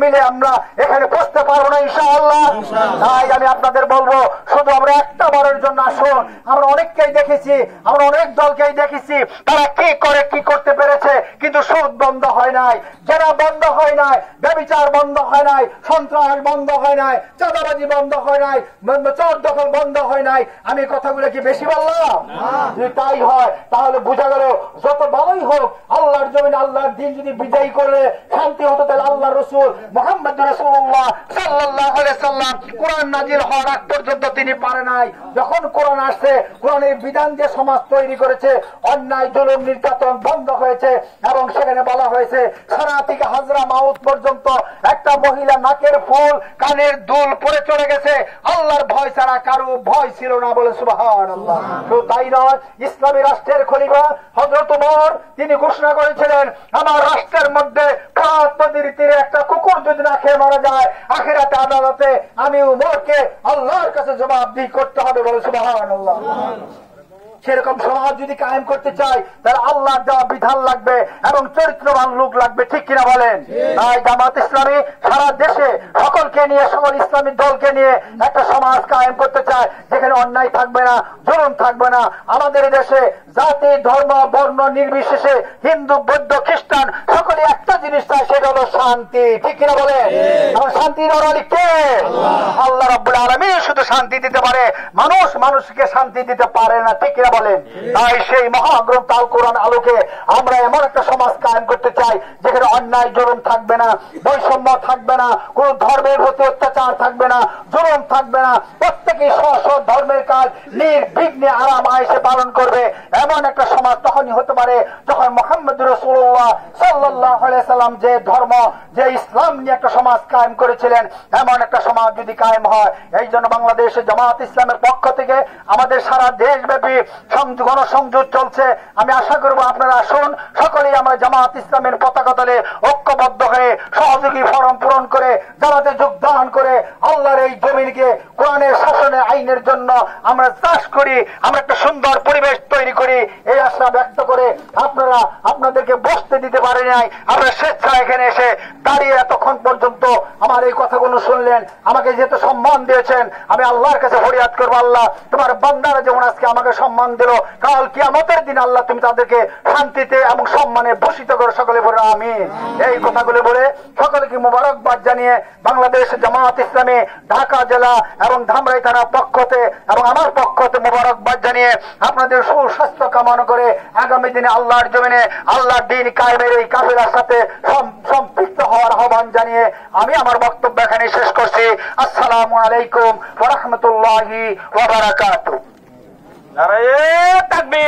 মিলে আমরা এখানে বসতে পারবো না ইনশাআল্লাহ। তাই আমি আপনাদের বলবো, শুধু আমরা একটা বারের জন্য আসুন। আমরা অনেককেই দেখেছি, আমরা অনেক দলকেই দেখেছি, তারা কি করে কি করতে পেরেছে, কিন্তু সুদ বন্ধ হয় নাই, জেনা বন্ধ হয় নাই, ব্যভিচার বন্ধ হয় নাই, সন্ত্রাস বন্ধ হয় নাই, চাঁদাবাজি বন্ধ হয় নাই, চোর দখল বন্ধ হয় নাই। আমি কথাগুলো কি বেশি বললাম? যদি তাই হয় তাহলে বোঝা গেল যত ভালোই হোক, আল্লাহর জমিনে আল্লাহর দিন যদি বিজয়ী করলে শান্তি হতো, তাহলে আল্লাহ রসুল মুহাম্মদ রাসূলুল্লাহ সাল্লাল্লাহু আলাইহি সাল্লাম কোরআন নাজিল হওয়ার আগ পর্যন্ত তিনি পারে নাই। যখন কোরআন আসছে, কোরআনের বিধান যে সমাজ তৈরি করেছে, অন্যায় জুলুম নির্যাতন বন্ধ হয়েছে এবং সেখানে বলা হয়েছে সারা থেকে হাজরা মাউত পর্যন্ত একটা মহিলা নাকের ফুল কানের দুল পরে চলে গেছে, আল্লাহর ভয় ছাড়া কারো ভয় ছিল না, বলে সুবহানাল্লাহ। শুধু তাই নয়, ইসলামী রাষ্ট্রের খলিফা হযরত ওমর তিনি ঘোষণা করেছিলেন, আমার রাষ্ট্রের মধ্যে ফোরাত নদীর তীরে একটা কুকুর যদি না খেয়ে মারা যায়, আখিরাতে আদালতে আমি ওমরকে আল্লাহর কাছে জবাবদিহি করতে হবে, বলে সুবহানাল্লাহ। সেরকম সমাজ যদি কায়েম করতে চাই, তাহলে আল্লাহ দেওয়া বিধান লাগবে এবং চরিত্রবান লোক লাগবে, ঠিক কিনা বলেন? তাই জামাত ইসলামী সারা দেশে সকলকে নিয়ে, সকল ইসলামী দলকে নিয়ে একটা সমাজ কায়েম করতে চায়, যেখানে অন্যায় থাকবে না, জুলুম থাকবে না। আমাদের দেশে জাতি ধর্ম বর্ণ নির্বিশেষে হিন্দু বৌদ্ধ খ্রিস্টান সকলে একটা জিনিস চায়, সেটা হলো শান্তি, ঠিক কিনা বলেন? এবং শান্তি দেওয়ার মালিক কে? আল্লাহ রাব্বুল আলামিন শুধু শান্তি দিতে পারে, মানুষ মানুষকে শান্তি দিতে পারে না, ঠিক কিনা বলেন? তাই সেই মহাগ্রন্থ আল কোরআন আলোকে আমরা এমন একটা সমাজ কায়েম করতে চাই, যেখানে অন্যায় জুলুম থাকবে না, বৈষম্য থাকবে না, কোন ধর্মের প্রতি অত্যাচার থাকবে না, জুলুম থাকবে না, প্রত্যেকেই স্ব ধর্মের কাজ নির্বিঘ্নে আরাম আয়েশে পালন করবে। এমন একটা সমাজ তখনই হতে পারে যখন মুহাম্মদ রাসূলুল্লাহ সাল্লাল্লাহু আলাইহি সাল্লাম যে ধর্ম, যে ইসলাম নিয়ে একটা সমাজ কায়েম করেছিলেন, এমন একটা সমাজ যদি কায়েম হয়। এই জন্য বাংলাদেশে জামাত ইসলামের পক্ষ থেকে আমাদের সারা দেশব্যাপী গণসংযোগ চলছে। আমি আশা করব আপনারা আসুন, সকলেই আমরা জামাত ইসলামের পতাকা তলে ঐক্যবদ্ধ হয়ে সহযোগী ফরম পূরণ করে জামাতে যোগদান করে আল্লাহর এই জমিনকে কোরআনের শাসনে আইনের জন্য আমরা চাষ করি, আমরা একটা সুন্দর পরিবেশ তৈরি করি। এই আশা ব্যক্ত করে আপনারা আপনাদেরকে বসতে দিতে পারে নাই, আমরা স্বেচ্ছায় এখানে এসে দাঁড়িয়ে এতক্ষণ পর্যন্ত আমার এই কথাগুলো শুনলেন, আমাকে যেহেতু সম্মান দিয়েছেন, আমি আল্লাহর কাছে ফরিয়াদ করবো, আল্লাহ তোমার বান্দারা যেমন আজকে আমাকে সম্মান দিল, কাল কিয়ামতের দিন আল্লাহ তুমি তাদেরকে শান্তিতে এবং সম্মানে ভূষিত করে। সকলে বলে আমিন। এই কথাগুলো বলে সকলকে মোবারকবাদ জানিয়ে বাংলাদেশ জামাত ইসলামী ঢাকা জেলা এবং ধামরাই থানার পক্ষতে এবং আমার পক্ষতে মোবারকবাদ জানিয়ে আপনাদের সুস্বাস্থ্য কামনা করে আগামী দিনে আল্লাহর জমিনে আল্লাহর দ্বীন কায়েমের এই কাফেলার সাথে সম্পৃক্ত হওয়ার আহ্বান জানিয়ে আমি আমার বক্তব্য এখানে শেষ করছি। আসসালামু আলাইকুম ওয়া রাহমাতুল্লাহি ওয়া বারাকাতুহু। নারায়ে তাকবীর।